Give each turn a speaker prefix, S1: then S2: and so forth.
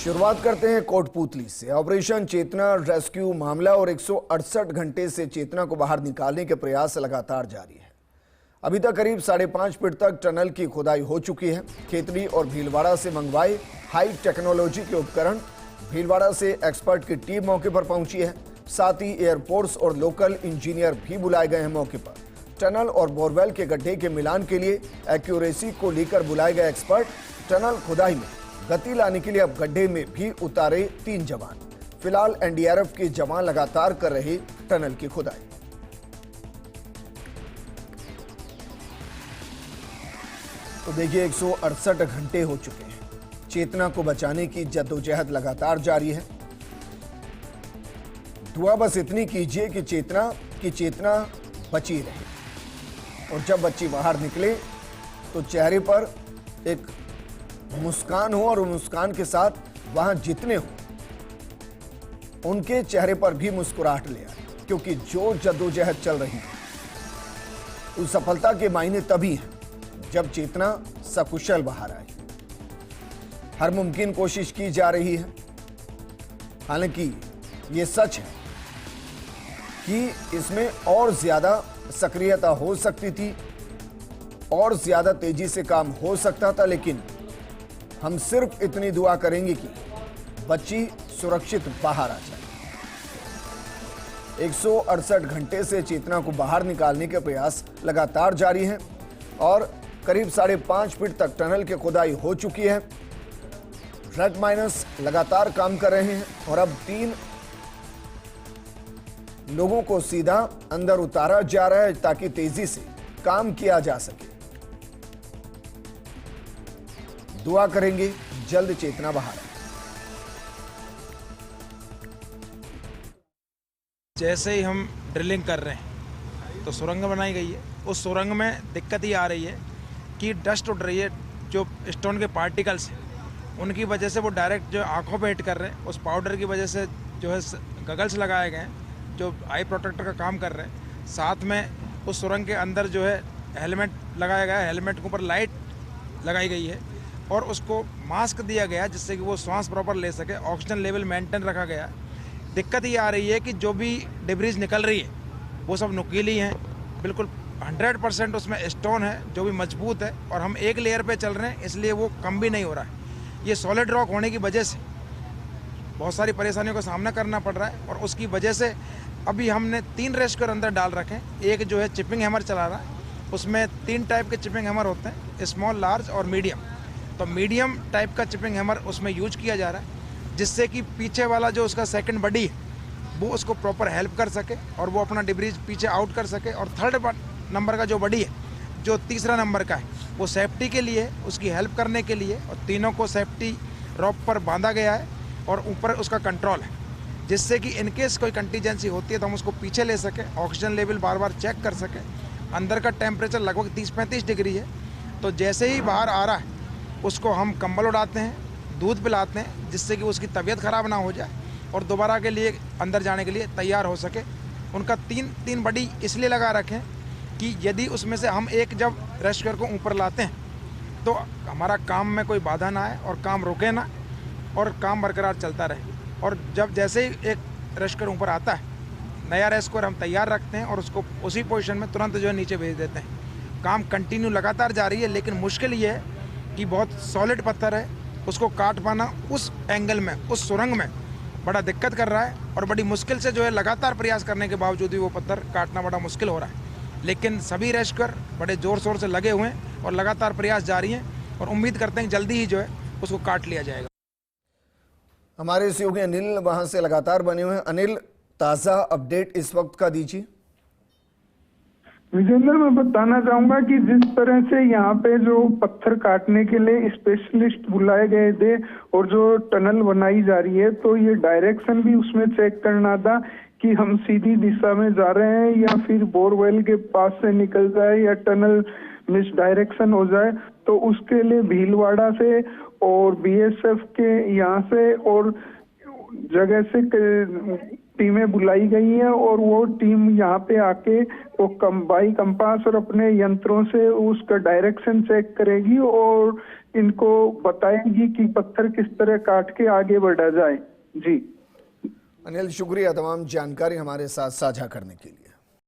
S1: शुरुआत करते हैं कोटपूतली से। ऑपरेशन चेतना रेस्क्यू मामला और 168 घंटे से चेतना को बाहर निकालने के प्रयास लगातार जारी है। अभी तक करीब 5.5 फीट तक टनल की खुदाई हो चुकी है। खेतड़ी और भीलवाड़ा से मंगवाए हाई टेक्नोलॉजी के उपकरण, भीलवाड़ा से एक्सपर्ट की टीम मौके पर पहुंची है। साथ ही एयरफोर्स और लोकल इंजीनियर भी बुलाए गए हैं मौके पर। टनल और बोरवेल के गड्ढे के मिलान के लिए एक्यूरेसी को लेकर बुलाए गए एक्सपर्ट। टनल खुदाई में गति लाने के लिए अब गड्ढे में भी उतारे 3 जवान। फिलहाल एनडीआरएफ के जवान लगातार कर रहे टनल की खुदाई। तो देखिए 168 घंटे हो चुके हैं। चेतना को बचाने की जद्दोजहद लगातार जारी है। दुआ बस इतनी कीजिए कि चेतना बची रहे, और जब बच्ची बाहर निकले तो चेहरे पर एक मुस्कान हो, और मुस्कान के साथ वहां जितने हो उनके चेहरे पर भी मुस्कुराहट ले आए, क्योंकि जो जद्दोजहद चल रही है उस सफलता के मायने तभी हैं जब चेतना सकुशल बाहर आए। हर मुमकिन कोशिश की जा रही है। हालांकि ये सच है कि इसमें और ज्यादा सक्रियता हो सकती थी, और ज्यादा तेजी से काम हो सकता था, लेकिन हम सिर्फ इतनी दुआ करेंगे कि बच्ची सुरक्षित बाहर आ जाए। 168 घंटे से चेतना को बाहर निकालने के प्रयास लगातार जारी हैं और करीब 5.5 फीट तक टनल की खुदाई हो चुकी है। रेड माइनस लगातार काम कर रहे हैं और अब 3 लोगों को सीधा अंदर उतारा जा रहा है ताकि तेजी से काम किया जा सके। दुआ करेंगे जल्द चेतना बाहर आए।
S2: जैसे ही हम ड्रिलिंग कर रहे हैं तो सुरंग बनाई गई है। उस सुरंग में दिक्कत ये आ रही है कि डस्ट उड़ रही है, जो स्टोन के पार्टिकल्स हैं उनकी वजह से वो डायरेक्ट जो आंखों पे हिट कर रहे हैं। उस पाउडर की वजह से जो है गगल्स लगाए गए हैं जो आई प्रोटेक्टर का काम कर रहे हैं। साथ में उस सुरंग के अंदर जो है हेलमेट लगाया गया है, हेलमेट के ऊपर लाइट लगाई गई है और उसको मास्क दिया गया जिससे कि वो सांस प्रॉपर ले सके। ऑक्सीजन लेवल मेंटेन रखा गया। दिक्कत ये आ रही है कि जो भी डिब्रीज निकल रही है वो सब नुकीली हैं, बिल्कुल 100% उसमें स्टोन है जो भी मजबूत है, और हम एक लेयर पे चल रहे हैं इसलिए वो कम भी नहीं हो रहा है। ये सॉलिड रॉक होने की वजह से बहुत सारी परेशानियों का सामना करना पड़ रहा है, और उसकी वजह से अभी हमने 3 रेस्क्यूअर अंदर डाल रखे हैं। एक जो है चिपिंग हैमर चला रहा है, उसमें 3 टाइप के चिपिंग हैमर होते हैं, स्मॉल, लार्ज और मीडियम। तो मीडियम टाइप का चिपिंग हैमर उसमें यूज किया जा रहा है जिससे कि पीछे वाला जो उसका सेकंड बडी है वो उसको प्रॉपर हेल्प कर सके और वो अपना डिब्रीज पीछे आउट कर सके। और 3rd नंबर का जो बडी है, जो 3रा नंबर का है, वो सेफ्टी के लिए, उसकी हेल्प करने के लिए, और तीनों को सेफ्टी रॉप पर बांधा गया है और ऊपर उसका कंट्रोल है जिससे कि इनकेस कोई कंटीजेंसी होती है तो हम उसको पीछे ले सकें, ऑक्सीजन लेवल बार बार चेक कर सकें। अंदर का टेम्परेचर लगभग 30-35 डिग्री है। तो जैसे ही बाहर आ रहा है उसको हम कंबल उड़ाते हैं, दूध पिलाते हैं जिससे कि उसकी तबीयत ख़राब ना हो जाए और दोबारा के लिए अंदर जाने के लिए तैयार हो सके। उनका 3 बडी इसलिए लगा रखें कि यदि उसमें से हम एक जब रेस्क्यूअर को ऊपर लाते हैं तो हमारा काम में कोई बाधा ना आए और काम रुके ना, और काम बरकरार चलता रहे। और जब जैसे ही एक रेस्क्यूअर ऊपर आता है, नया रेस्क्यूअर हम तैयार रखते हैं और उसको उसी पोजीशन में तुरंत जो है नीचे भेज देते हैं। काम कंटिन्यू लगातार जारी है, लेकिन मुश्किल ये है कि बहुत सॉलिड पत्थर है, उसको काट पाना उस एंगल में, उस सुरंग में बड़ा दिक्कत कर रहा है, और बड़ी मुश्किल से जो है लगातार प्रयास करने के बावजूद भी वो पत्थर काटना बड़ा मुश्किल हो रहा है। लेकिन सभी रेस्क्यूअर बड़े ज़ोर शोर से लगे हुए हैं और लगातार प्रयास जारी हैं, और उम्मीद करते हैं जल्दी ही जो है उसको काट लिया जाएगा।
S1: हमारे सहयोगी अनिल वहां से लगातार बने हुए हैं। अनिल, ताज़ा अपडेट इस वक्त का दीजिए।
S3: विजेंद्र, मैं बताना चाहूंगा कि जिस तरह से यहाँ पे जो पत्थर काटने के लिए स्पेशलिस्ट बुलाए गए थे और जो टनल बनाई जा रही है, तो ये डायरेक्शन भी उसमें चेक करना था कि हम सीधी दिशा में जा रहे हैं या फिर बोरवेल के पास से निकल जाए या टनल मिस डायरेक्शन हो जाए। तो उसके लिए भीलवाड़ा से और बीएसएफ के यहाँ से और जगह से टीमें बुलाई गई हैं, और वो टीम यहाँ पे आके वो बाई कंपास और अपने यंत्रों से उसका डायरेक्शन चेक करेगी और इनको बताएंगी कि पत्थर किस तरह काट के आगे बढ़ा जाए। जी
S1: अनिल, शुक्रिया तमाम जानकारी हमारे साथ साझा करने के लिए।